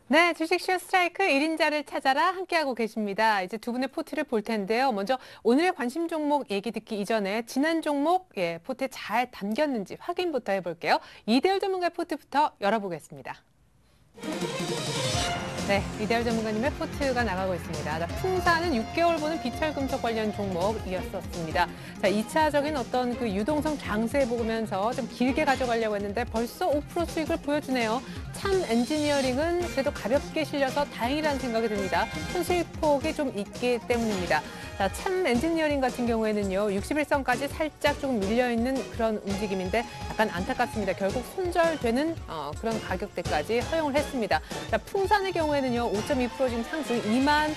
네, 주식쇼 스트라이크 1인자를 찾아라 함께하고 계십니다. 이제 두 분의 포트를 볼 텐데요. 먼저 오늘의 관심 종목 얘기 듣기 이전에 지난 종목 포트에 잘 담겼는지 확인부터 해볼게요. 이대열 전문가의 포트부터 열어보겠습니다. 네, 이대열 전문가님의 포트가 나가고 있습니다. 자, 풍사는 6개월 보는 비철금속 관련 종목이었었습니다. 자, 2차적인 어떤 그 유동성 장세 보면서 좀 길게 가져가려고 했는데 벌써 5% 수익을 보여주네요. 참 엔지니어링은 그래도 가볍게 실려서 다행이라는 생각이 듭니다. 손실폭이 좀 있기 때문입니다. 자, 참 엔지니어링 같은 경우에는요, 61선까지 살짝 조금 밀려있는 그런 움직임인데 약간 안타깝습니다. 결국 손절되는 그런 가격대까지 허용을 했습니다. 자, 풍산의 경우에는요, 5.2% 지금 상승 2만,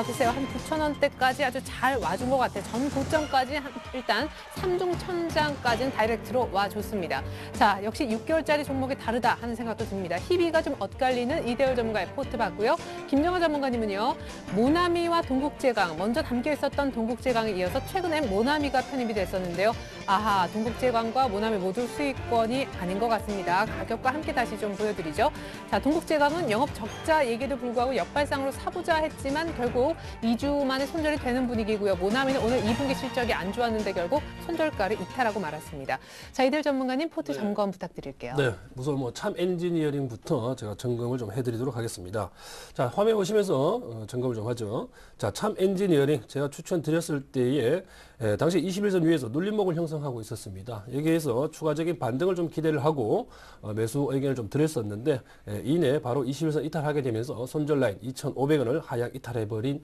글쎄요, 한 9천 원대까지 아주 잘 와준 것 같아요. 전 고점까지 일단 3중 천장까지는 다이렉트로 와줬습니다. 자, 역시 6개월짜리 종목이 다르다 하는 생각도 듭니다. 희비가 좀 엇갈리는 이대열 전문가의 포트 봤고요. 김정아 전문가님은요, 모나미와 동국제강, 먼저 담겨 있었던 동국제강에 이어서 최근에 모나미가 편입이 됐었는데요. 아하, 동국제강과 모나미 모두 수익권이 아닌 것 같습니다. 가격과 함께 다시 좀 보여드리죠. 자, 동국제강은 영업 적자 얘기도 불구하고 역발상으로 사보자 했지만 결국 2주 만에 손절이 되는 분위기고요. 모나미는 오늘 2분기 실적이 안 좋았는데 결국 손절가를 이탈하고 말았습니다. 자, 이대열 전문가님 포트 점검 부탁드릴게요. 네, 우선 참 엔지니어링부터 제가 점검을 좀 해드리도록 하겠습니다. 자, 화면 보시면서 점검을 좀 하죠. 자, 참 엔지니어링 제가 추천드렸을 때에 당시 21선 위에서 눌림목을 형성하고 있었습니다. 여기에서 추가적인 반등을 좀 기대를 하고 매수 의견을 좀 드렸었는데 이내 바로 21선 이탈하게 되면서 손절 라인 2,500원을 하향 이탈해버린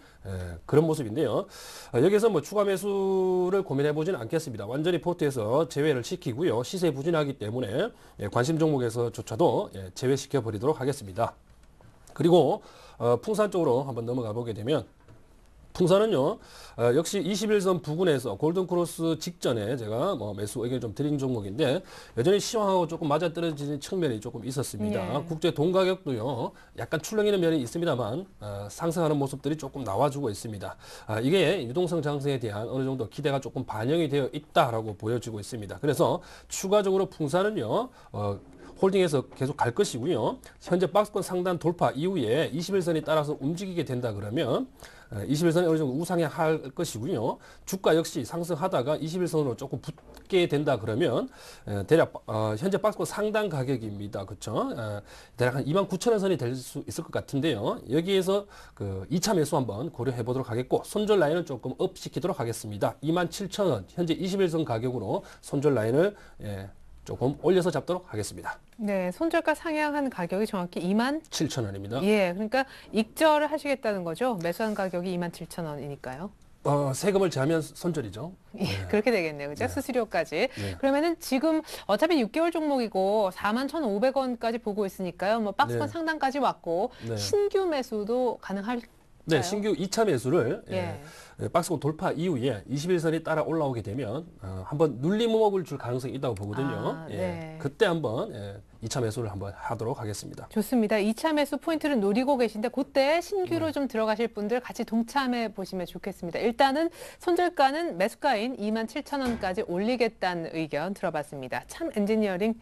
그런 모습인데요. 여기서 뭐 추가 매수를 고민해보지는 않겠습니다. 완전히 포트에서 제외를 시키고요. 시세 부진하기 때문에 관심 종목에서조차도 제외시켜 버리도록 하겠습니다. 그리고 풍산 쪽으로 한번 넘어가 보게 되면 풍산은요, 역시 21선 부근에서 골든크로스 직전에 제가 매수 의견 좀 드린 종목인데 여전히 시황하고 조금 맞아떨어지는 측면이 조금 있었습니다. 국제 동 가격도요, 약간 출렁이는 면이 있습니다만 상승하는 모습들이 조금 나와주고 있습니다. 이게 유동성 장세에 대한 어느 정도 기대가 조금 반영이 되어 있다라고 보여지고 있습니다. 그래서 추가적으로 풍산은요, 홀딩해서 계속 갈 것이고요. 현재 박스권 상단 돌파 이후에 21선이 따라서 움직이게 된다 그러면 21선이 어느 정도 우상향할 것이고요. 주가 역시 상승하다가 21선으로 조금 붙게 된다 그러면 대략 현재 박스권 상단 가격입니다. 그렇죠? 대략 한 29,000원 선이 될 수 있을 것 같은데요. 여기에서 그 2차 매수 한번 고려해 보도록 하겠고 손절 라인을 조금 업 시키도록 하겠습니다. 27,000원 현재 21선 가격으로 손절 라인을 조금 올려서 잡도록 하겠습니다. 네, 손절가 상향한 가격이 정확히 27,000원입니다. 예, 그러니까 익절을 하시겠다는 거죠. 매수한 가격이 27,000원이니까요. 세금을 제하면 손절이죠. 예, 그렇게 되겠네요. 그죠? 네. 수수료까지. 네. 그러면은 지금 어차피 6개월 종목이고 41,500원까지 보고 있으니까요. 뭐 박스권 네. 상단까지 왔고 네. 신규 매수도 가능할까요? 네, 신규 2차 매수를 예. 박스권 돌파 이후에 21선이 따라 올라오게 되면 한번 눌림목을 줄 가능성이 있다고 보거든요. 네. 그때 한번 2차 매수를 한번 하도록 하겠습니다. 좋습니다. 2차 매수 포인트를 노리고 계신데 그때 신규로 좀 들어가실 분들 같이 동참해 보시면 좋겠습니다. 일단은 손절가는 매수가인 27,000원까지 올리겠다는 의견 들어봤습니다. 참 엔지니어링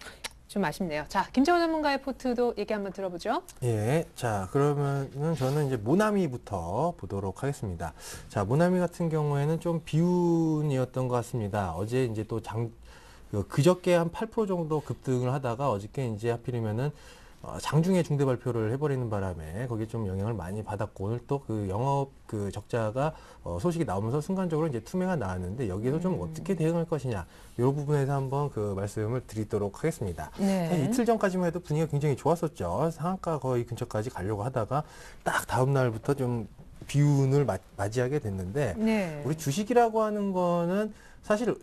좀 아쉽네요. 자, 김정은 전문가의 포트도 얘기 한번 들어보죠. 예, 자, 그러면은 저는 이제 모나미부터 보도록 하겠습니다. 자, 모나미 같은 경우에는 좀 비운이었던 것 같습니다. 어제 이제 또 그저께 한 8% 정도 급등을 하다가 어저께 이제 하필이면은 장중에 중대 발표를 해버리는 바람에 거기에 좀 영향을 많이 받았고 오늘 또 그 영업 그 적자가 소식이 나오면서 순간적으로 이제 투매가 나왔는데 여기에서 좀 어떻게 대응할 것이냐 이 부분에서 한번 그 말씀을 드리도록 하겠습니다. 네. 이틀 전까지만 해도 분위기가 굉장히 좋았었죠. 상한가 거의 근처까지 가려고 하다가 딱 다음 날부터 좀 비운을 맞이하게 됐는데 네. 우리 주식이라고 하는 거는 사실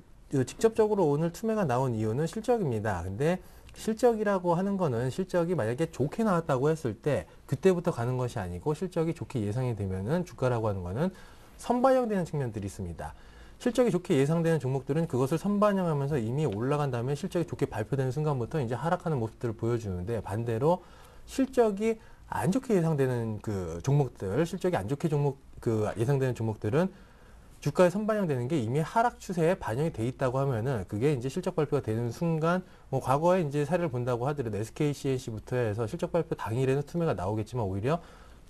직접적으로 오늘 투매가 나온 이유는 실적입니다. 근데 실적이라고 하는 거는 실적이 만약에 좋게 나왔다고 했을 때 그때부터 가는 것이 아니고 실적이 좋게 예상이 되면은 주가라고 하는 거는 선반영되는 측면들이 있습니다. 실적이 좋게 예상되는 종목들은 그것을 선반영하면서 이미 올라간 다음에 실적이 좋게 발표되는 순간부터 이제 하락하는 모습들을 보여주는데 반대로 실적이 안 좋게 예상되는 그 종목들, 실적이 안 좋게 예상되는 종목들은 주가에 선반영되는 게 이미 하락 추세에 반영이 돼 있다고 하면은 그게 이제 실적 발표가 되는 순간 뭐 과거에 이제 사례를 본다고 하더라도 SK CNC부터 해서 실적 발표 당일에는 투매가 나오겠지만 오히려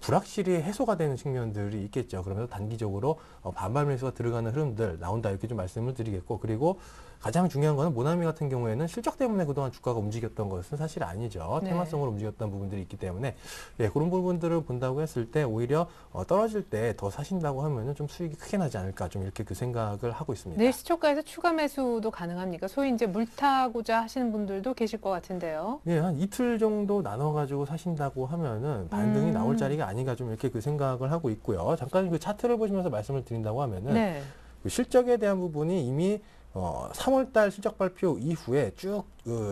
불확실히 해소가 되는 측면들이 있겠죠. 그러면서 단기적으로 반발 매수가 들어가는 흐름들 나온다 이렇게 좀 말씀을 드리겠고, 그리고 가장 중요한 거는 모나미 같은 경우에는 실적 때문에 그동안 주가가 움직였던 것은 사실 아니죠. 네. 테마성으로 움직였던 부분들이 있기 때문에 예, 그런 부분들을 본다고 했을 때 오히려 떨어질 때 더 사신다고 하면은 좀 수익이 크게 나지 않을까 좀 이렇게 그 생각을 하고 있습니다. 내일 시초가에서 추가 매수도 가능합니까? 소위 이제 물타고자 하시는 분들도 계실 것 같은데요. 예, 한 이틀 정도 나눠가지고 사신다고 하면은 반등이 나올 자리가 아닌가 좀 이렇게 그 생각을 하고 있고요. 잠깐 그 차트를 보시면서 말씀을 드린다고 하면은 네. 그 실적에 대한 부분이 이미 3월달 실적 발표 이후에 쭉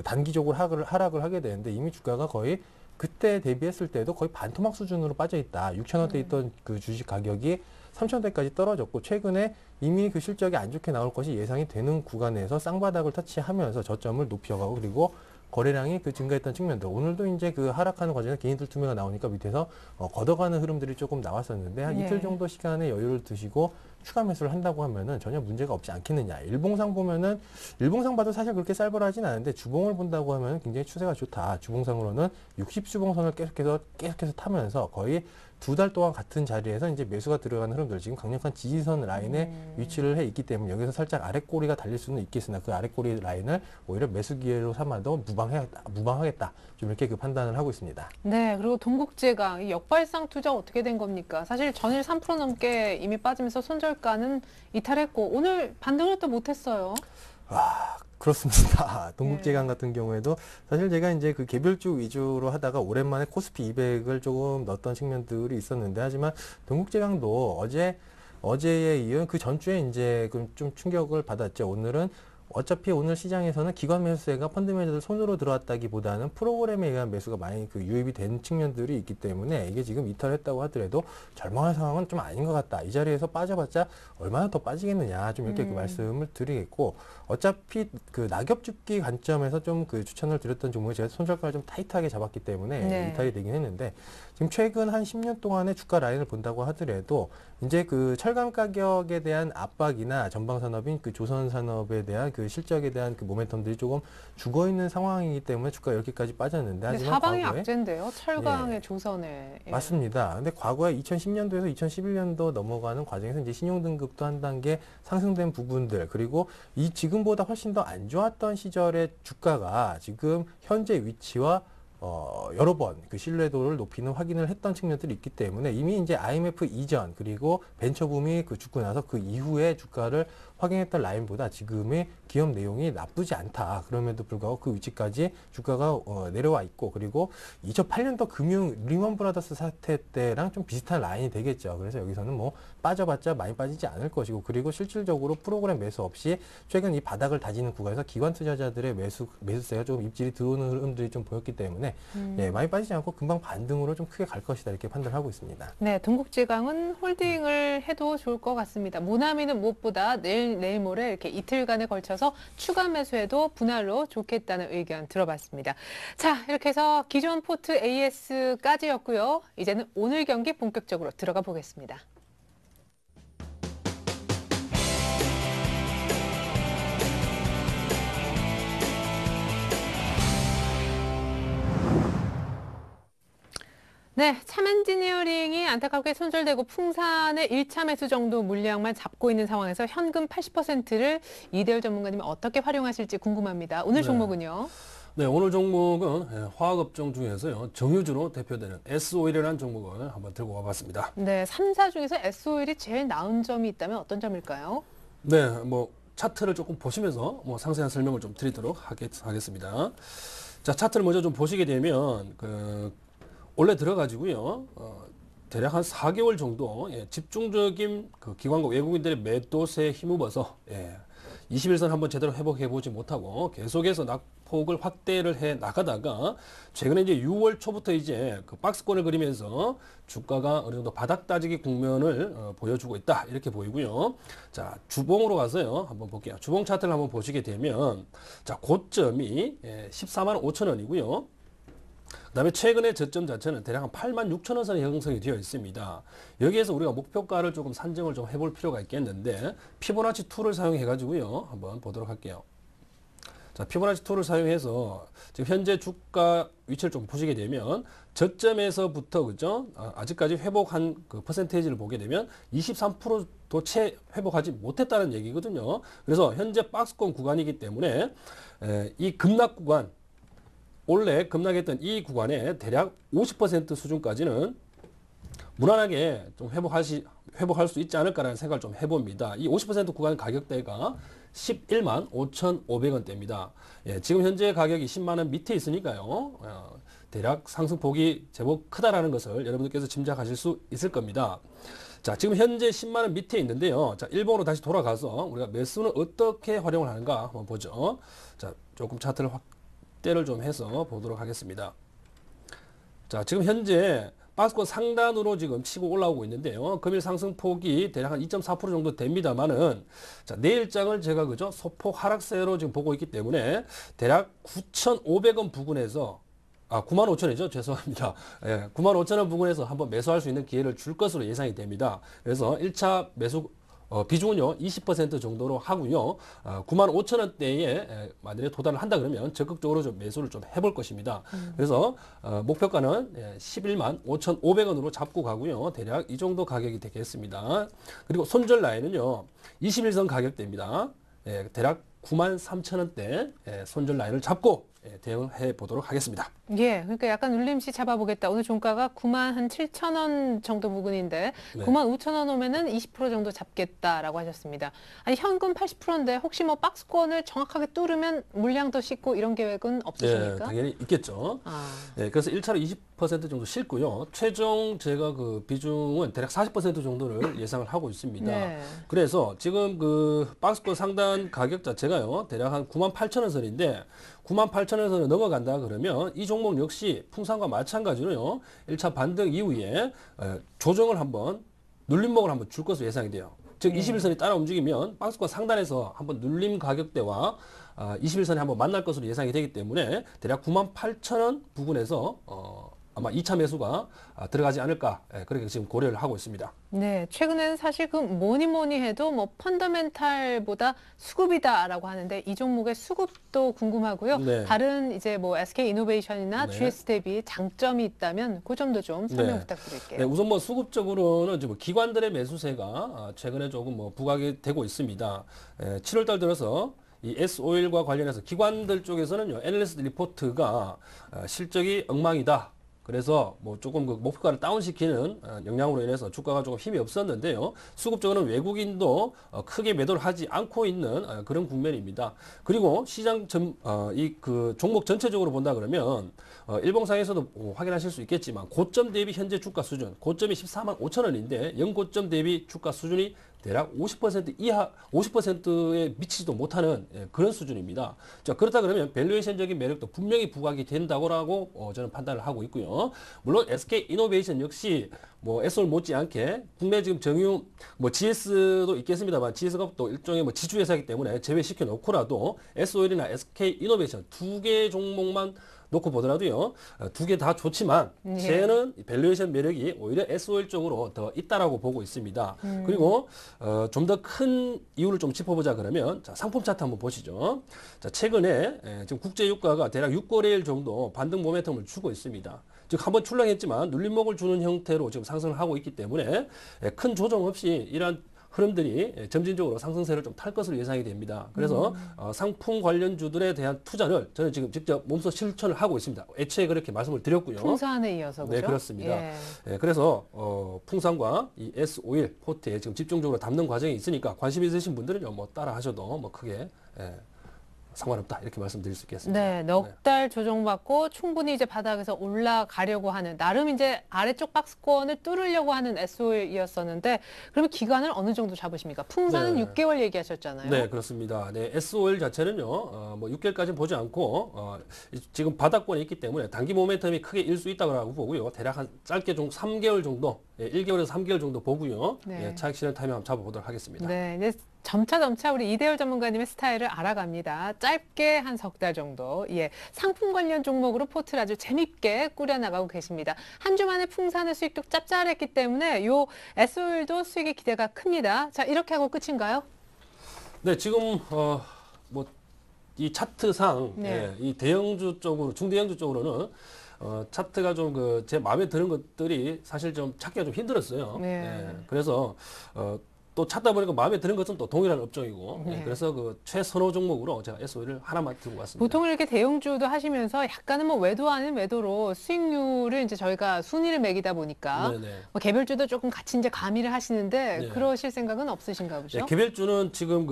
단기적으로 하락을 하게 되는데 이미 주가가 거의 그때 대비했을 때도 거의 반토막 수준으로 빠져 있다. 6,000원대 있던 그 주식 가격이 3,000원대까지 떨어졌고 최근에 이미 그 실적이 안 좋게 나올 것이 예상이 되는 구간에서 쌍바닥을 터치하면서 저점을 높여가고 그리고 거래량이 그 증가했던 측면들 오늘도 이제 그 하락하는 과정에서 개인들 투매가 나오니까 밑에서 걷어가는 흐름들이 조금 나왔었는데 한 예. 이틀 정도 시간의 여유를 두시고 추가 매수를 한다고 하면은 전혀 문제가 없지 않겠느냐. 일봉상 보면은 일봉상 봐도 사실 그렇게 쌀벌하진 않은데 주봉을 본다고 하면 굉장히 추세가 좋다. 주봉상으로는 60주봉선을 계속해서 타면서 거의 2달 동안 같은 자리에서 이제 매수가 들어가는 흐름들 지금 강력한 지지선 라인에 위치를 해 있기 때문에 여기서 살짝 아랫꼬리가 달릴 수는 있겠으나 그 아랫꼬리 라인을 오히려 매수 기회로 삼아도 무방하겠다. 좀 이렇게 그 판단을 하고 있습니다. 네, 그리고 동국제강 이 역발상 투자 어떻게 된 겁니까? 사실 전일 3% 넘게 이미 빠지면서 손절가는 이탈했고 오늘 반등을 또 못했어요. 그렇습니다. 동국제강 같은 경우에도 사실 제가 이제 그 개별주 위주로 하다가 오랜만에 코스피 200을 조금 넣었던 측면들이 있었는데 하지만 동국제강도 어제에 이은 그 전주에 이제 좀 충격을 받았죠. 오늘은 어차피 오늘 시장에서는 기관 매수세가 펀드 매니저들 손으로 들어왔다기보다는 프로그램에 의한 매수가 많이 그 유입이 된 측면들이 있기 때문에 이게 지금 이탈했다고 하더라도 절망할 상황은 좀 아닌 것 같다. 이 자리에서 빠져봤자 얼마나 더 빠지겠느냐. 좀 이렇게 그 말씀을 드리겠고 어차피 그 낙엽 줍기 관점에서 좀 그 추천을 드렸던 종목이 제가 손절가를 좀 타이트하게 잡았기 때문에 네. 이탈이 되긴 했는데 지금 최근 한 10년 동안의 주가 라인을 본다고 하더라도 이제 그 철강 가격에 대한 압박이나 전방 산업인 그 조선 산업에 대한 그 실적에 대한 그 모멘텀들이 조금 죽어 있는 상황이기 때문에 주가 이렇게까지 빠졌는데 근데 하지만 사방이 과거에 악재인데요. 철강의 조선에. 예. 맞습니다. 근데 과거에 2010년도에서 2011년도 넘어가는 과정에서 이제 신용등급도 한 단계 상승된 부분들 그리고 이 지금보다 훨씬 더 안 좋았던 시절의 주가가 지금 현재 위치와 여러 번 그 신뢰도를 높이는 확인을 했던 측면들이 있기 때문에 이미 이제 IMF 이전 그리고 벤처붐이 그 죽고 나서 그 이후에 주가를 확인했던 라인보다 지금의 기업 내용이 나쁘지 않다. 그럼에도 불구하고 그 위치까지 주가가 내려와 있고 그리고 2008년도 금융 리먼 브라더스 사태 때랑 좀 비슷한 라인이 되겠죠. 그래서 여기서는 뭐 빠져봤자 많이 빠지지 않을 것이고 그리고 실질적으로 프로그램 매수 없이 최근 이 바닥을 다지는 구간에서 기관 투자자들의 매수세가 조금 입질이 들어오는 흐름들이 좀 보였기 때문에 예, 많이 빠지지 않고 금방 반등으로 좀 크게 갈 것이다 이렇게 판단하고 있습니다. 네, 동국제강은 홀딩을 해도 좋을 것 같습니다. 모나미는 무엇보다 내일 모레 이렇게 이틀간에 걸쳐서 추가 매수해도 분할로 좋겠다는 의견 들어봤습니다. 자, 이렇게 해서 기존 포트 AS까지였고요. 이제는 오늘 경기 본격적으로 들어가 보겠습니다. 네, 참엔지니어링이 안타깝게 손절되고 풍산의 1차 매수 정도 물량만 잡고 있는 상황에서 현금 80%를 이대열 전문가님이 어떻게 활용하실지 궁금합니다. 오늘 네. 종목은요? 네, 오늘 종목은 화학업종 중에서요, 정유주로 대표되는 S오일이라는 종목을 한번 들고 와봤습니다. 네, 3사 중에서 S오일이 제일 나은 점이 있다면 어떤 점일까요? 네, 뭐 차트를 조금 보시면서 뭐 상세한 설명을 좀 드리도록 하겠습니다. 자, 차트를 먼저 좀 보시게 되면 원래 들어가지고요. 대략 한 4개월 정도 집중적인 그 기관과 외국인들의 매도세에 힘입어서 21선 한번 제대로 회복해 보지 못하고 계속해서 낙폭을 확대를 해 나가다가 최근에 이제 6월 초부터 이제 그 박스권을 그리면서 주가가 어느 정도 바닥 다지기 국면을 보여주고 있다 이렇게 보이고요. 자, 주봉으로 가서요 한번 볼게요. 주봉 차트를 한번 보시게 되면 자, 고점이 14만 5천 원이고요. 그다음에 최근의 저점 자체는 대략 한 86,000원 선에 형성이 되어 있습니다. 여기에서 우리가 목표가를 조금 산정을 좀 해볼 필요가 있겠는데 피보나치 2를 사용해 가지고요. 한번 보도록 할게요. 자, 피보나치 2를 사용해서 지금 현재 주가 위치를 좀 보시게 되면 저점에서부터 그죠? 아직까지 회복한 그 퍼센테이지를 보게 되면 23%도 채 회복하지 못했다는 얘기거든요. 그래서 현재 박스권 구간이기 때문에 이 급락 구간 원래 급락했던 이 구간에 대략 50% 수준까지는 무난하게 좀 회복할 수 있지 않을까라는 생각을 좀 해봅니다. 이 50% 구간 가격대가 11만 5,500원대입니다. 예, 지금 현재 가격이 10만 원 밑에 있으니까요. 대략 상승폭이 제법 크다라는 것을 여러분들께서 짐작하실 수 있을 겁니다. 자, 지금 현재 10만 원 밑에 있는데요. 자, 일본으로 다시 돌아가서 우리가 매수는 어떻게 활용을 하는가 한번 보죠. 자, 조금 차트를 확대를 좀 해서 보도록 하겠습니다. 자, 지금 현재 박스권 상단으로 지금 치고 올라오고 있는데요. 금일 상승폭이 대략 한 2.4% 정도 됩니다만은, 자, 내일장을 제가 그죠? 소폭 하락세로 지금 보고 있기 때문에 대략 9,500원 부근에서 95,000원이죠. 죄송합니다. 예, 95,000원 부근에서 한번 매수할 수 있는 기회를 줄 것으로 예상이 됩니다. 그래서 1차 매수 비중은요 20% 정도로 하고요. 95,000원대에 만약에 도달을 한다 그러면 적극적으로 좀 매수를 좀 해볼 것입니다. 그래서 목표가는 11만 5,500원으로 잡고 가고요. 대략 이 정도 가격이 되겠습니다. 그리고 손절 라인은요 21선 가격대입니다. 대략 93,000원대 손절 라인을 잡고 대응해 보도록 하겠습니다. 예, 그러니까 약간 눌림시 잡아보겠다. 오늘 종가가 9만 한 7천원 정도 부근인데 네. 9만 5천원 오면은 20% 정도 잡겠다라고 하셨습니다. 아니 현금 80%인데 혹시 뭐 박스권을 정확하게 뚫으면 물량 더 싣고 이런 계획은 없으십니까? 네, 당연히 있겠죠. 그래서 1차로 20% 정도 싣고요. 최종 제가 그 비중은 대략 40% 정도를 예상을 하고 있습니다. 네. 그래서 지금 그 박스권 상단 가격 자체가요. 대략 한 98,000원 선인데 98,000원 선을 넘어간다 그러면 이 종목 역시 풍산과 마찬가지로요. 1차 반등 이후에 조정을 한번 눌림목을 한번 줄 것으로 예상이 돼요. 즉 21선이 따라 움직이면 박스권 상단에서 한번 눌림 가격대와 21선이 한번 만날 것으로 예상이 되기 때문에 대략 98,000원 부근에서 아마 2차 매수가 들어가지 않을까 그렇게 지금 고려를 하고 있습니다. 네, 최근에는 사실 그 뭐니 해도 뭐 펀더멘탈보다 수급이다라고 하는데 이 종목의 수급도 궁금하고요. 네. 다른 이제 뭐 SK 이노베이션이나 네. GS 대비 장점이 있다면 그 점도 좀 설명 네. 부탁드릴게요. 네, 우선 뭐 수급적으로는 이제 뭐 기관들의 매수세가 최근에 조금 뭐 부각이 되고 있습니다. 7월달 들어서 이 S-오일과 관련해서 기관들 쪽에서는요, 애널리스트 리포트가 실적이 엉망이다. 그래서 뭐 조금 그 목표가를 다운시키는 영향으로 인해서 주가가 조금 힘이 없었는데요. 수급적으로는 외국인도 크게 매도를 하지 않고 있는 그런 국면입니다. 그리고 시장 이 그 종목 전체적으로 본다 그러면 일봉상에서도 확인하실 수 있겠지만 고점 대비 현재 주가 수준, 고점이 14만 5천 원인데 연고점 대비 주가 수준이 대략 50% 이하, 50%에 미치지도 못하는 그런 수준입니다. 자, 그렇다 그러면 밸류에이션적인 매력도 분명히 부각이 된다고 저는 판단을 하고 있고요. 물론 SK 이노베이션 역시 뭐 S-오일 못지않게 국내 지금 정유 뭐 GS도 있겠습니다만 GS가 또 일종의 뭐 지주회사이기 때문에 제외시켜 놓고라도 S-오일이나 SK 이노베이션 두 개 종목만 놓고 보더라도요, 두 개 다 좋지만, 쟤는 밸류에이션 매력이 오히려 S-오일 쪽으로 더 있다라고 보고 있습니다. 그리고, 좀 더 큰 이유를 좀 짚어보자 그러면, 자, 상품 차트 한번 보시죠. 자, 최근에, 지금 국제유가가 대략 6거래일 정도 반등 모멘텀을 주고 있습니다. 즉, 한번 출렁했지만 눌림목을 주는 형태로 지금 상승을 하고 있기 때문에, 큰 조정 없이 이러한 흐름들이 점진적으로 상승세를 좀 탈 것으로 예상이 됩니다. 그래서 상품 관련주들에 대한 투자를 저는 지금 직접 몸소 실천을 하고 있습니다. 애초에 그렇게 말씀을 드렸고요. 풍산에 이어서 그죠? 네, 그렇습니다. 예. 그래서 풍산과 이 S-오일 포트에 지금 집중적으로 담는 과정이 있으니까 관심 있으신 분들은 뭐 따라 하셔도 뭐 크게 상관없다 이렇게 말씀드릴 수 있겠습니다. 네, 넉 달 조정받고 충분히 이제 바닥에서 올라가려고 하는 나름 이제 아래쪽 박스권을 뚫으려고 하는 S-오일이었었는데 그러면 기간을 어느 정도 잡으십니까? 풍산은 네. 6개월 얘기하셨잖아요. 네, 그렇습니다. 네, S-오일 자체는요, 뭐 6개월까지는 보지 않고 지금 바닥권에 있기 때문에 단기 모멘텀이 크게 일 수 있다고 보고요. 대략 한 짧게 좀 3개월 정도 예, 1개월에서 3개월 정도 보고요. 네. 예, 차익 실현 타이밍 한번 잡아보도록 하겠습니다. 네, 이제 점차 우리 이대열 전문가님의 스타일을 알아갑니다. 짧게 한 석 달 정도, 예, 상품 관련 종목으로 포트를 아주 재밌게 꾸려나가고 계십니다. 한 주 만에 풍산의 수익도 짭짤했기 때문에 요 SO일도 수익이 기대가 큽니다. 자, 이렇게 하고 끝인가요? 네, 지금 뭐 이 차트상 네. 예, 이 대형주 쪽으로 중대형주 쪽으로는 차트가 좀 제 마음에 드는 것들이 사실 좀 찾기가 좀 힘들었어요. 네. 예, 그래서 또 찾다 보니까 마음에 드는 것은 또 동일한 업종이고 네. 예, 그래서 그 최선호 종목으로 제가 SO를 하나만 들고 왔습니다. 보통 이렇게 대형주도 하시면서 약간은 뭐 외도 아닌 외도로 수익률을 이제 저희가 순위를 매기다 보니까 네네. 뭐 개별주도 조금 같이 이제 가미를 하시는데 네. 그러실 생각은 없으신가 보죠? 예, 개별주는 지금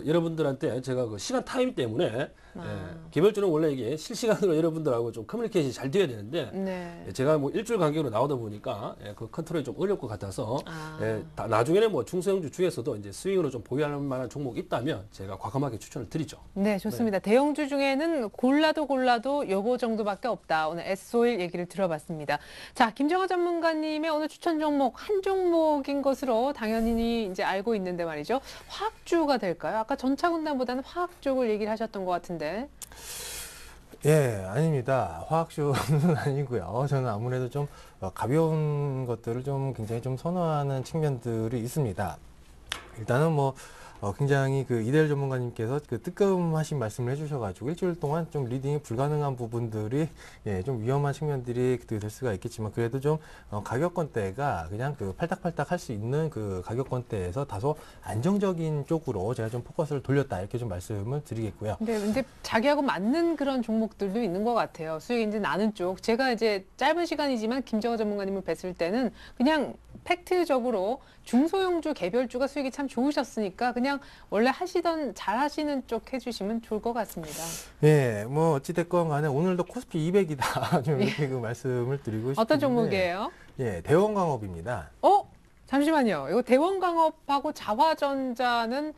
여러분들한테 제가 그 시간 타임 때문에 개별주는 원래 이게 실시간으로 여러분들하고 좀 커뮤니케이션이 잘 되어야 되는데 네. 예, 제가 뭐 일주일 간격으로 나오다 보니까 그 컨트롤이 좀 어려울 것 같아서 아. 나중에는 뭐 중소형주 중에서도 이제 스윙으로 좀 보유할 만한 종목이 있다면 제가 과감하게 추천을 드리죠. 네, 좋습니다. 대형주 중에는 골라도 요거 정도밖에 없다. 오늘 S-오일 얘기를 들어봤습니다. 자, 김정하 전문가님의 오늘 추천 종목 한 종목인 것으로 당연히 이제 알고 있는데 말이죠. 화학주가 될까요? 아까 전차군단보다는 화학 쪽을 얘기를 하셨던 것 같은데. 예, 아닙니다. 화학주는 아니고요. 저는 아무래도 좀 가벼운 것들을 좀 굉장히 좀 선호하는 측면들이 있습니다. 일단은 뭐 굉장히 그 이대열 전문가님께서 그 뜨끔하신 말씀을 해주셔가지고 일주일 동안 좀 리딩이 불가능한 부분들이 예, 좀 위험한 측면들이 될 수가 있겠지만 그래도 좀 가격권대가 그냥 그 팔딱팔딱 할 수 있는 그 가격권대에서 다소 안정적인 쪽으로 제가 좀 포커스를 돌렸다 이렇게 좀 말씀을 드리겠고요. 근데 자기하고 맞는 그런 종목들도 있는 것 같아요. 수익이 이제 나는 쪽. 제가 이제 짧은 시간이지만 김정하 전문가님을 뵀을 때는 그냥 팩트적으로 중소형주 개별주가 수익이 참 좋으셨으니까 그냥 원래 잘 하시는 쪽 해주시면 좋을 것 같습니다. 예, 뭐 어찌됐건 간에 오늘도 코스피 200이다. 좀 이렇게 그 말씀을 드리고 싶은데. 어떤 종목이에요? 예, 대원광업입니다. 잠시만요. 이거 대원광업하고 자화전자는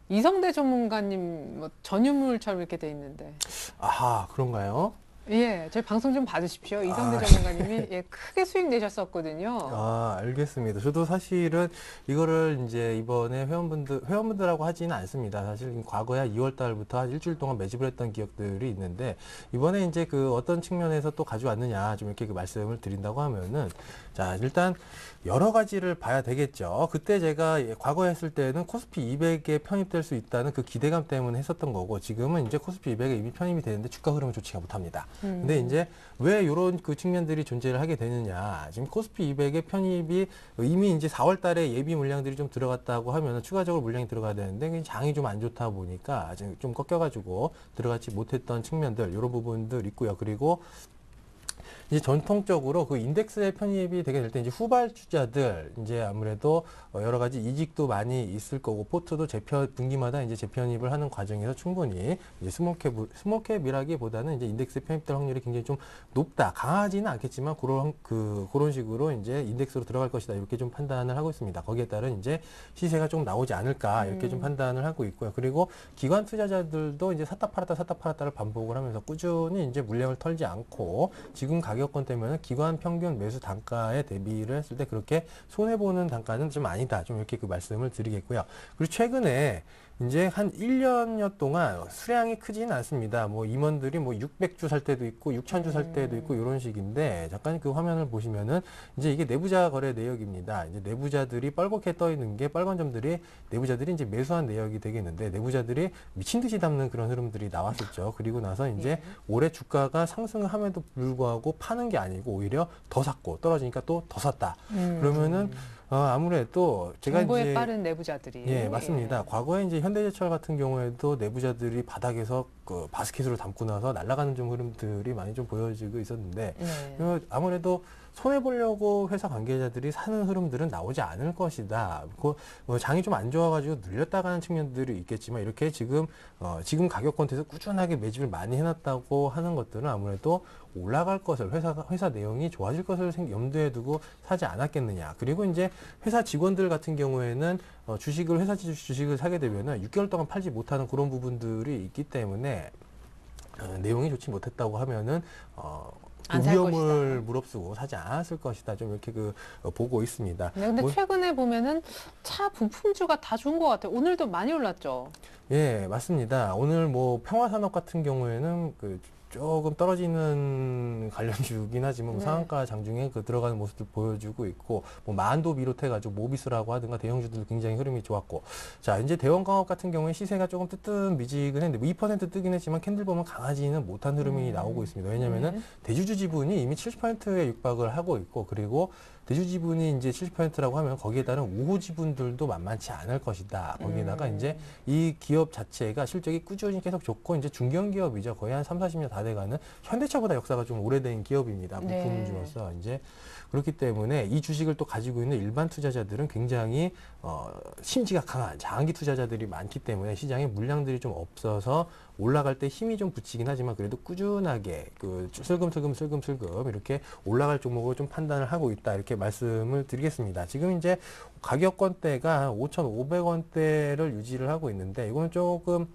이성대 전문가님 뭐 전유물처럼 이렇게 돼 있는데. 아하, 그런가요? 예, 저희 방송 좀 봐주십시오. 이성대 아, 전문가님이 예, 크게 수익 내셨었거든요. 아, 알겠습니다. 저도 사실은 이거를 이제 이번에 회원분들하고 하지는 않습니다. 사실 과거에 2월 달부터 한 일주일 동안 매집을 했던 기억들이 있는데 이번에 이제 그 어떤 측면에서 또 가져왔느냐 좀 이렇게 그 말씀을 드린다고 하면은 자, 일단 여러 가지를 봐야 되겠죠. 그때 제가 과거에 했을 때는 코스피 200에 편입될 수 있다는 그 기대감 때문에 했었던 거고 지금은 이제 코스피 200에 이미 편입이 되는데 주가 흐름은 좋지가 못합니다. 근데 이제 왜 이런 그 측면들이 존재를 하게 되느냐. 지금 코스피 200의 편입이 이미 이제 4월 달에 예비 물량들이 좀 들어갔다고 하면 추가적으로 물량이 들어가야 되는데 장이 좀 안 좋다 보니까 아직 좀 꺾여가지고 들어가지 못했던 측면들 이런 부분들 있고요. 그리고 이제 전통적으로 그 인덱스에 편입이 되게 될 때 이제 후발주자들 이제 아무래도 여러 가지 이직도 많이 있을 거고 포트도 분기마다 이제 재편입을 하는 과정에서 충분히 이제 스몰캡이라기보다는 이제 인덱스에 편입될 확률이 굉장히 좀 높다. 강하지는 않겠지만 그런 식으로 이제 인덱스로 들어갈 것이다. 이렇게 좀 판단을 하고 있습니다. 거기에 따른 이제 시세가 좀 나오지 않을까 이렇게 좀 판단을 하고 있고요. 그리고 기관 투자자들도 이제 샀다 팔았다를 반복을 하면서 꾸준히 이제 물량을 털지 않고 지금 가격권 때문에 기관 평균 매수 단가에 대비를 했을 때 그렇게 손해보는 단가는 좀 아니다. 좀 이렇게 그 말씀을 드리겠고요. 그리고 최근에 이제 한 1년여 동안 수량이 크지는 않습니다. 뭐 임원들이 뭐 600주 살 때도 있고 6,000주 살 때도 있고 이런 식인데 잠깐 그 화면을 보시면은 이제 이게 내부자 거래 내역입니다. 이제 내부자들이 빨갛게 떠 있는 게 빨간 점들이 내부자들이 이제 매수한 내역이 되겠는데 내부자들이 미친 듯이 담는 그런 흐름들이 나왔었죠. 그리고 나서 이제 올해 주가가 상승함에도 불구하고 파는 게 아니고 오히려 더 샀고 떨어지니까 또 더 샀다. 그러면은 아무래도 제가 정보에 이제 빠른 내부자들이. 예, 맞습니다. 과거에 이제 현대제철 같은 경우에도 내부자들이 바닥에서 그 바스켓으로 담고 나서 날아가는 좀 흐름들이 많이 좀 보여지고 있었는데 아무래도 손해 보려고 회사 관계자들이 사는 흐름들은 나오지 않을 것이다. 장이 좀 안 좋아가지고 늘렸다가는 측면들이 있겠지만 이렇게 지금 가격권에서 꾸준하게 매집을 많이 해놨다고 하는 것들은 아무래도 올라갈 것을 회사 내용이 좋아질 것을 염두에 두고 사지 않았겠느냐. 그리고 이제 회사 직원들 같은 경우에는 회사 주식을 사게 되면은 6개월 동안 팔지 못하는 그런 부분들이 있기 때문에 내용이 좋지 못했다고 하면은 안살 위험을 것이다. 무릅쓰고 사지 않았을 것이다. 좀 이렇게 보고 있습니다. 네, 근데 뭐, 최근에 보면은 차 부품주가 다 좋은 것 같아요. 오늘도 많이 올랐죠. 예, 맞습니다. 오늘 뭐 평화산업 같은 경우에는 조금 떨어지는 관련주긴 하지만 뭐 네. 상한가 장중에 들어가는 모습들 보여주고 있고, 뭐 마안도 비롯해가지고 모비스라고 하든가 대형주들도 굉장히 흐름이 좋았고, 자 이제 대원강업 같은 경우에 시세가 조금 뜨뜻미지근했는데 뭐 2% 뜨긴 했지만 캔들 보면 강하지는 못한 흐름이 나오고 있습니다. 왜냐면은 네. 대주주 지분이 이미 70%에 육박을 하고 있고, 그리고 대주 지분이 이제 70%라고 하면 거기에 따른 우호 지분들도 만만치 않을 것이다. 거기에다가 이제 이 기업 자체가 실적이 꾸준히 계속 좋고, 이제 중견 기업이죠. 거의 한 3, 40년 다 돼가는 현대차보다 역사가 좀 오래된 기업입니다. 네. 부품주로서 이제 그렇기 때문에 이 주식을 또 가지고 있는 일반 투자자들은 굉장히 심지가 강한 장기 투자자들이 많기 때문에 시장에 물량들이 좀 없어서 올라갈 때 힘이 좀 붙이긴 하지만 그래도 꾸준하게 슬금슬금 이렇게 올라갈 종목으로 좀 판단을 하고 있다, 이렇게 말씀을 드리겠습니다. 지금 이제 가격권대가 5,500원대를 유지를 하고 있는데, 이거는 조금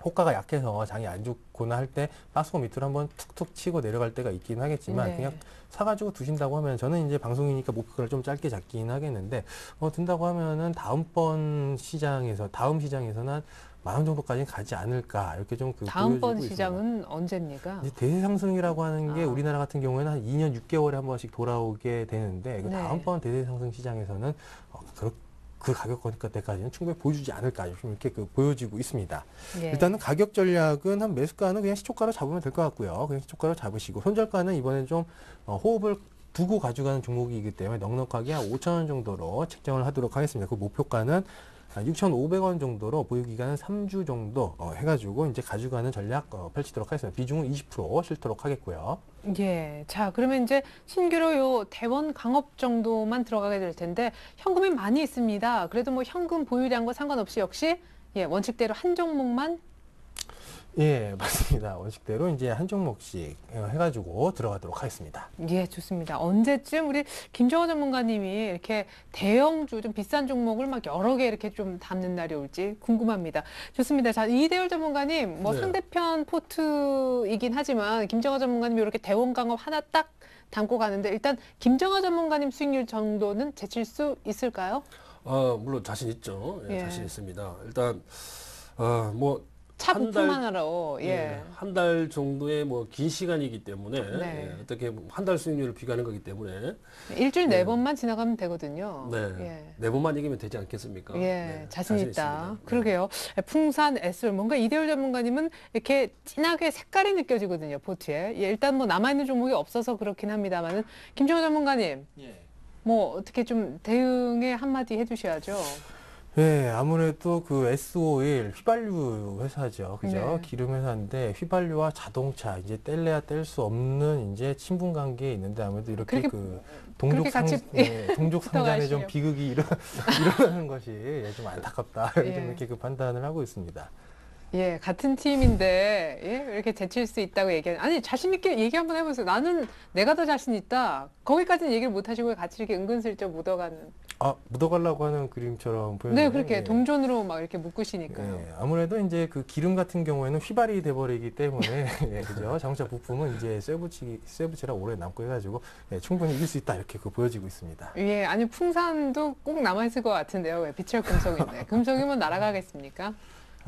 호가가 약해서 장이 안 좋거나 할 때 박스권 밑으로 한번 툭툭 치고 내려갈 때가 있긴 하겠지만, 네. 그냥 사가지고 두신다고 하면, 저는 이제 방송이니까 목표를 좀 짧게 잡긴 하겠는데, 든다고 하면은 다음 시장에서는 한 10,000원 정도까지는 가지 않을까, 이렇게 좀 다음번 보여지고 시장은 있습니다. 언제입니까? 이제 대세 상승이라고 하는 게 아. 우리나라 같은 경우에는 한 2년 6개월에 한 번씩 돌아오게 되는데, 네. 다음번 대세 상승 시장에서는 그 가격권대까지는 충분히 보여주지 않을까, 좀 이렇게 보여지고 있습니다. 예. 일단은 가격 전략은 한 매수가는 그냥 시초가로 잡으면 될 것 같고요. 그냥 시초가로 잡으시고, 손절가는 이번에 좀 호흡을 두고 가져가는 종목이기 때문에 넉넉하게 한 5,000원 정도로 책정을 하도록 하겠습니다. 그 목표가는 6,500원 정도로, 보유기간은 3주 정도 해가지고 이제 가져가는 전략 펼치도록 하겠습니다. 비중은 20% 실도록 하겠고요. 예. 자, 그러면 이제 신규로 요 대원 강업 정도만 들어가게 될 텐데, 현금이 많이 있습니다. 그래도 뭐 현금 보유량과 상관없이 역시 원칙대로 한 종목만. 예, 맞습니다. 원칙대로 이제 한 종목씩 해가지고 들어가도록 하겠습니다. 예, 좋습니다. 언제쯤 우리 김정호 전문가님이 이렇게 대형주 좀 비싼 종목을 막 여러 개 이렇게 좀 담는 날이 올지 궁금합니다. 좋습니다. 자, 이대열 전문가님, 뭐 네. 상대편 포트이긴 하지만 김정호 전문가님 이렇게 대원 강업 하나 딱 담고 가는데, 일단 김정호 전문가님 수익률 정도는 제칠 수 있을까요? 물론 자신 있죠. 예, 예. 자신 있습니다. 일단 뭐 차 한 부품 달, 하나로. 예. 한 달 정도의 뭐 긴 시간이기 때문에 네. 어떻게 한 달 수익률을 비교하는 거기 때문에 일주일 네 번만 지나가면 되거든요. 네, 예. 네 번만 이기면 되지 않겠습니까? 예, 네, 자신 있다. 있습니다. 네. 그러게요. 풍산, 에솔, 뭔가 이대열 전문가님은 이렇게 진하게 색깔이 느껴지거든요, 포트에. 예, 일단 뭐 남아있는 종목이 없어서 그렇긴 합니다만은, 김정호 전문가님, 뭐 어떻게 좀 대응에 한마디 해주셔야죠. 네, 아무래도 S-오일 휘발유 회사죠. 그죠? 네. 기름 회사인데 휘발유와 자동차 이제 뗄래야 뗄 수 없는 이제 친분 관계에 있는데, 아무래도 이렇게 그렇게 동족 같이 동족 상잔에 좀 붙어가시려고. 비극이 일어나는 것이 좀 안타깝다. 좀 예. 이렇게 판단을 하고 있습니다. 예, 같은 팀인데, 예, 이렇게 제칠 수 있다고 얘기하는. 아니, 자신있게 얘기 한번 해보세요. 나는 내가 더 자신 있다. 거기까지는 얘기를 못 하시고 같이 이렇게 은근슬쩍 묻어가는. 묻어가려고 하는 그림처럼 보였는데. 네, 그렇게 예. 동전으로 막 이렇게 묶으시니까요. 예, 아무래도 이제 그 기름 같은 경우에는 휘발이 돼버리기 때문에 예, 그죠? 자동차 부품은 이제 쇠붙이라 오래 남고 해가지고 충분히 이길 수 있다, 이렇게 보여지고 있습니다. 예, 아니, 풍산도 꼭 남아있을 것 같은데요. 왜 비철 금속인데. 금속이면 날아가겠습니까?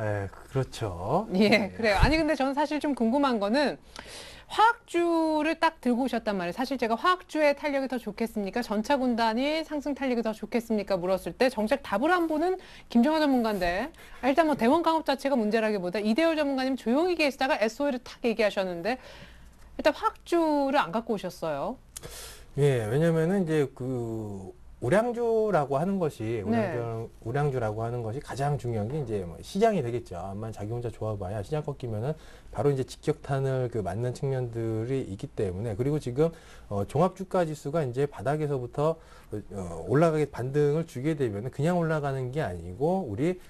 예, 그렇죠. 예, 그래요. 아니, 근데 저는 사실 좀 궁금한 거는, 화학주를 딱 들고 오셨단 말이에요. 사실 제가 화학주의 탄력이 더 좋겠습니까? 전차 군단이 상승 탄력이 더 좋겠습니까? 물었을 때 정작 답을 안 보는 김정호 전문가인데, 일단 뭐 대원 강업 자체가 문제라기보다 이대열 전문가님 조용히 계시다가 S-오일을 탁 얘기하셨는데, 일단 화학주를 안 갖고 오셨어요. 예, 왜냐면은 이제 우량주라고 하는 것이, 네. 우량주라고 하는 것이 가장 중요한 게 이제 뭐 시장이 되겠죠. 암만 자기 혼자 좋아봐야 시장 꺾이면은 바로 이제 직격탄을 맞는 측면들이 있기 때문에, 그리고 지금 종합주가 지수가 이제 바닥에서부터 올라가게 반등을 주게 되면은 그냥 올라가는 게 아니고, 우리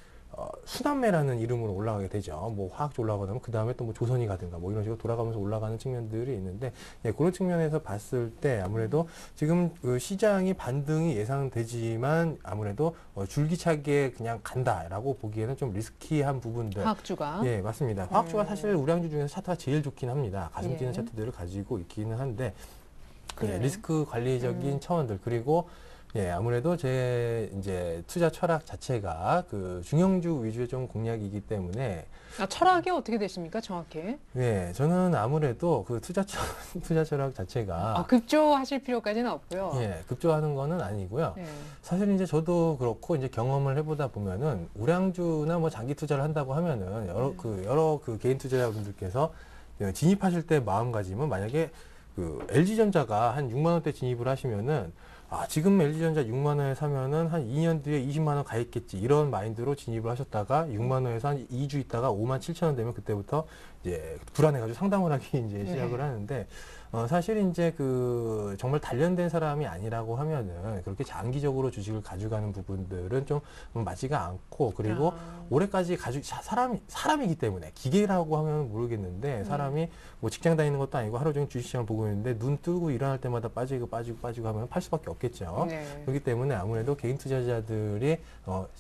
수남매라는 이름으로 올라가게 되죠. 뭐 화학적 올라가면 그 다음에 또 뭐 조선이 가든가 뭐 이런 식으로 돌아가면서 올라가는 측면들이 있는데 예, 그런 측면에서 봤을 때 아무래도 지금 그 시장이 반등이 예상되지만 아무래도 줄기차게 그냥 간다라고 보기에는 좀 리스키한 부분들. 화학주가. 예, 맞습니다. 화학주가 사실 우량주 중에서 차트가 제일 좋긴 합니다. 가슴 뛰는 예. 차트들을 가지고 있기는 한데 예, 그래요. 리스크 관리적인 차원들 그리고 예, 아무래도 제 이제 투자 철학 자체가 그 중형주 위주의 좀 공략이기 때문에 철학이 어떻게 되십니까, 정확히? 예, 저는 아무래도 그 투자 철학 자체가 급조하실 필요까지는 없고요. 예, 급조하는 거는 아니고요. 네. 사실 이제 저도 그렇고 이제 경험을 해보다 보면은 우량주나 뭐 장기 투자를 한다고 하면은 여러 그 개인 투자자분들께서 진입하실 때 마음가짐은 만약에 그 LG전자가 한 6만 원대 진입을 하시면은 지금 LG전자 6만 원에 사면은 한 2년 뒤에 20만 원 가 있겠지 이런 마인드로 진입을 하셨다가 6만 원에서 한 2주 있다가 5만 7천 원 되면 그때부터 이제 불안해가지고 상담을 하기 이제 시작을 하는데 사실 이제 그 정말 단련된 사람이 아니라고 하면은 그렇게 장기적으로 주식을 가져가는 부분들은 좀 맞지가 않고 그리고 올해까지 사람이기 때문에 기계라고 하면 모르겠는데 사람이 뭐 직장 다니는 것도 아니고 하루 종일 주식시장을 보고 있는데 눈 뜨고 일어날 때마다 빠지고 하면 팔 수밖에 없겠죠. 네. 그렇기 때문에 아무래도 개인 투자자들이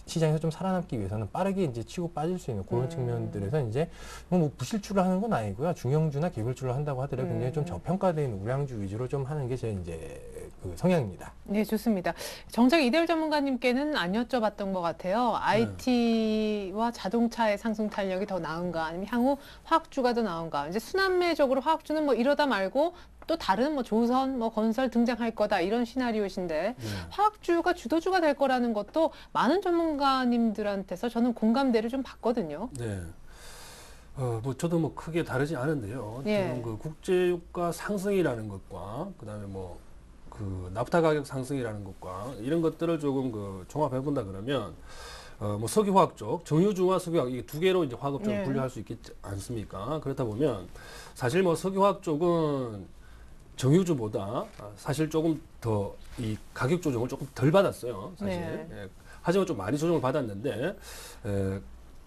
시장에서 좀 살아남기 위해서는 빠르게 이제 치고 빠질 수 있는 그런 측면들에서 이제 뭐 부실주를 하는 건 아니고요. 중형주나 개별주를 한다고 하더라도 굉장히 좀 저평가된 우량주 위주로 좀 하는 게 제 이제 그 성향입니다. 네, 좋습니다. 정작 이대열 전문가님께는 안 여쭤봤던 것 같아요. IT와 자동차의 상승 탄력이 더 나은가, 아니면 향후 화학주가 더 나은가. 이제 순환매적으로 화학주는 뭐 이러다 말고 또 다른 뭐 조선, 뭐 건설 등장할 거다 이런 시나리오신데 화학주가 주도주가 될 거라는 것도 많은 전문가님들한테서 저는 공감대를 좀 받거든요. 네. 뭐 저도 뭐 크게 다르지 않은데요. 예. 지금 그 국제유가 상승이라는 것과 그다음에 뭐 그 나프타 가격 상승이라는 것과 이런 것들을 조금 그 종합해 본다 그러면 뭐 석유화학 쪽, 정유주와 석유화학 이게 두 개로 이제 화학업종을 예. 분류할 수 있지 않습니까? 그렇다 보면 사실 뭐 석유화학 쪽은 정유주보다 사실 조금 더 이 가격 조정을 조금 덜 받았어요. 사실. 네. 예. 하지만 좀 많이 조정을 받았는데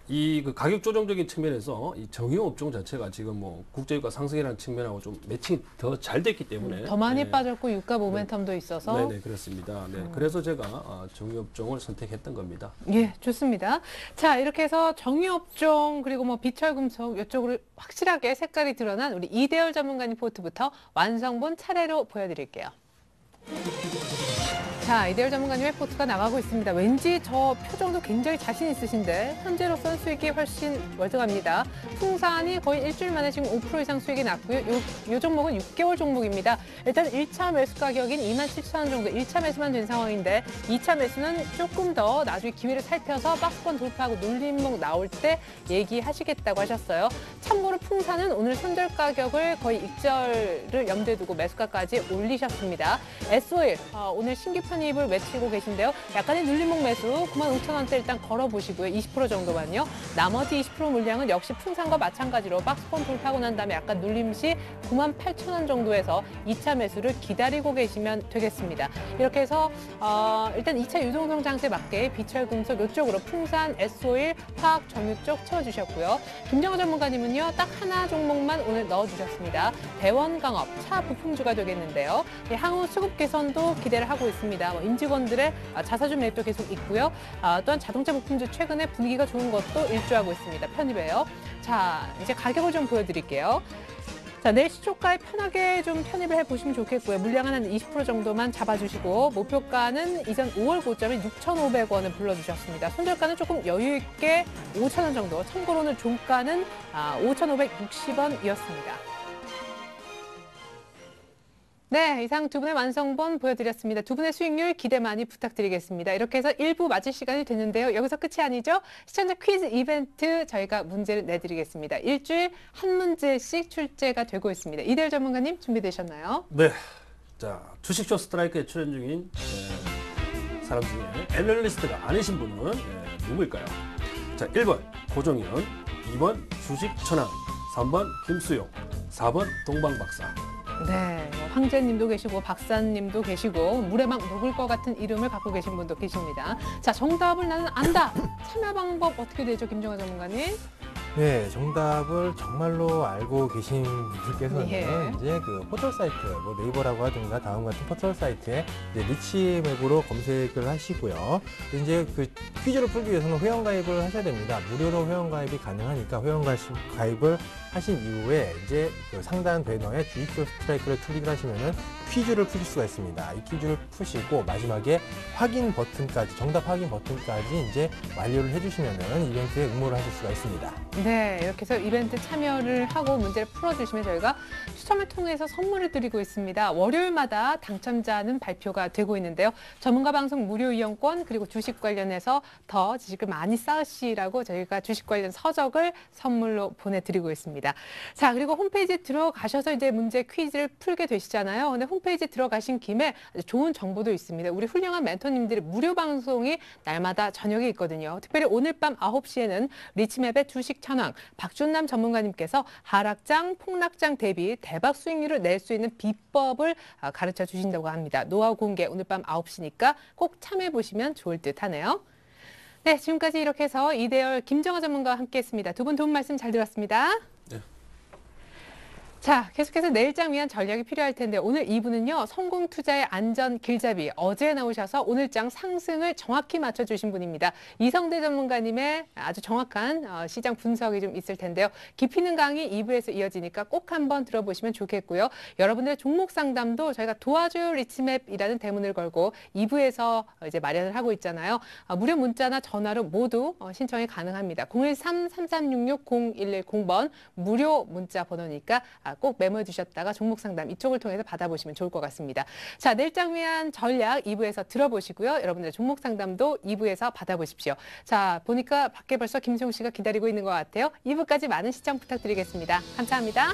이 그 가격 조정적인 측면에서 이 정유 업종 자체가 지금 뭐 국제유가 상승이라는 측면하고 좀 매칭이 더 잘 됐기 때문에 더 많이 네. 빠졌고 유가 모멘텀도 있어서 네네 그렇습니다. 네. 그래서 제가 정유 업종을 선택했던 겁니다. 예, 좋습니다. 자, 이렇게 해서 정유업종 그리고 뭐 비철금속 이쪽으로 확실하게 색깔이 드러난 우리 이대열 전문가님 포트부터 완성본 차례로 보여드릴게요. 자, 이대열 전문가님의 포트가 나가고 있습니다. 왠지 저 표정도 굉장히 자신 있으신데 현재로서는 수익이 훨씬 월등합니다. 풍산이 거의 일주일 만에 지금 5% 이상 수익이 났고요. 요 종목은 6개월 종목입니다. 일단 1차 매수 가격인 27,000원 정도 1차 매수만 된 상황인데 2차 매수는 조금 더 나중에 기회를 살펴서 박스권 돌파하고 눌림목 나올 때 얘기하시겠다고 하셨어요. 참고로 풍산은 오늘 손절 가격을 거의 익절을 염두에 두고 매수가까지 올리셨습니다. S-오일 오늘 신규 편입을 외치고 계신데요. 약간의 눌림목 매수 95,000원대 일단 걸어보시고요. 20% 정도만요. 나머지 20% 물량은 역시 풍산과 마찬가지로 박스권 돌파하고 난 다음에 약간 눌림 시 98,000원 정도에서 2차 매수를 기다리고 계시면 되겠습니다. 이렇게 해서 일단 2차 유동성 장세 맞게 비철금속 이쪽으로 풍산, S-오일, 화학, 정유 쪽 채워주셨고요. 김정호 전문가님은요. 딱 하나 종목만 오늘 넣어주셨습니다. 대원강업, 차 부품주가 되겠는데요. 향후 수급 개선도 기대를 하고 있습니다. 뭐 임직원들의 자사주 매입도 계속 있고요. 또한 자동차 부품주 최근에 분위기가 좋은 것도 일조하고 있습니다. 편입이에요. 자, 이제 가격을 좀 보여드릴게요. 자, 내일 시초가에 편하게 좀 편입을 해보시면 좋겠고요. 물량은 한 20% 정도만 잡아주시고 목표가는 이전 5월 고점인 6,500원을 불러주셨습니다. 손절가는 조금 여유 있게 5,000원 정도. 참고로는 종가는 5,560원이었습니다. 네, 이상 두 분의 완성본 보여드렸습니다. 두 분의 수익률 기대 많이 부탁드리겠습니다. 이렇게 해서 1부 마칠 시간이 됐는데요. 여기서 끝이 아니죠. 시청자 퀴즈 이벤트 저희가 문제를 내드리겠습니다. 일주일 한 문제씩 출제가 되고 있습니다. 이대열 전문가님 준비되셨나요? 네. 자, 주식쇼 스트라이크에 출연 중인 사람 중에 애널리스트가 아니신 분은 누구일까요? 자, 1번 고정현, 2번 주식 천왕, 3번 김수용, 4번 동방박사. 네, 황제님도 계시고 박사님도 계시고 물에 막 녹을 것 같은 이름을 갖고 계신 분도 계십니다. 자, 정답을 나는 안다. 참여 방법 어떻게 되죠, 김정아 전문가님? 네, 정답을 정말로 알고 계신 분들께서는 예. 이제 그 포털 사이트, 뭐 네이버라고 하든가 다음 같은 포털 사이트에 이제 리치맵으로 검색을 하시고요. 이제 그 퀴즈를 풀기 위해서는 회원가입을 하셔야 됩니다. 무료로 회원가입이 가능하니까 회원가입을 하신 이후에 이제 그 상단 배너에 주식표 스트라이크를 클릭을 하시면은 퀴즈를 푸실 수가 있습니다. 이 퀴즈를 푸시고 마지막에 확인 버튼까지, 정답 확인 버튼까지 이제 완료를 해주시면은 이벤트에 응모를 하실 수가 있습니다. 네, 이렇게 해서 이벤트 참여를 하고 문제를 풀어주시면 저희가 추첨을 통해서 선물을 드리고 있습니다. 월요일마다 당첨자는 발표가 되고 있는데요. 전문가 방송 무료 이용권 그리고 주식 관련해서 더 지식을 많이 쌓으시라고 저희가 주식 관련 서적을 선물로 보내드리고 있습니다. 자, 그리고 홈페이지에 들어가셔서 이제 문제 퀴즈를 풀게 되시잖아요. 근데 홈페이지에 들어가신 김에 아주 좋은 정보도 있습니다. 우리 훌륭한 멘토님들의 무료 방송이 날마다 저녁에 있거든요. 특별히 오늘 밤 9시에는 리치맵의 주식 천왕 박준남 전문가님께서 하락장, 폭락장 대비 대박 수익률을 낼 수 있는 비법을 가르쳐 주신다고 합니다. 노하우 공개 오늘 밤 9시니까 꼭 참여해 보시면 좋을 듯 하네요. 네, 지금까지 이렇게 해서 이대열 김정아 전문가와 함께했습니다. 두 분 도움 말씀 잘 들었습니다. 네. 자, 계속해서 내일장 위한 전략이 필요할 텐데 오늘 2부는요. 성공 투자의 안전 길잡이 어제 나오셔서 오늘장 상승을 정확히 맞춰주신 분입니다. 이성대 전문가님의 아주 정확한 시장 분석이 좀 있을 텐데요. 깊이 있는 강의 2부에서 이어지니까 꼭 한번 들어보시면 좋겠고요. 여러분들의 종목 상담도 저희가 도와줘요 리치맵이라는 대문을 걸고 2부에서 이제 마련을 하고 있잖아요. 무료 문자나 전화로 모두 신청이 가능합니다. 013-3366-0110번 무료 문자 번호니까 꼭 메모해 주셨다가 종목 상담 이쪽을 통해서 받아보시면 좋을 것 같습니다. 자, 내일장 위한 전략 2부에서 들어보시고요. 여러분들의 종목 상담도 2부에서 받아보십시오. 자, 보니까 밖에 벌써 김세웅 씨가 기다리고 있는 것 같아요. 2부까지 많은 시청 부탁드리겠습니다. 감사합니다.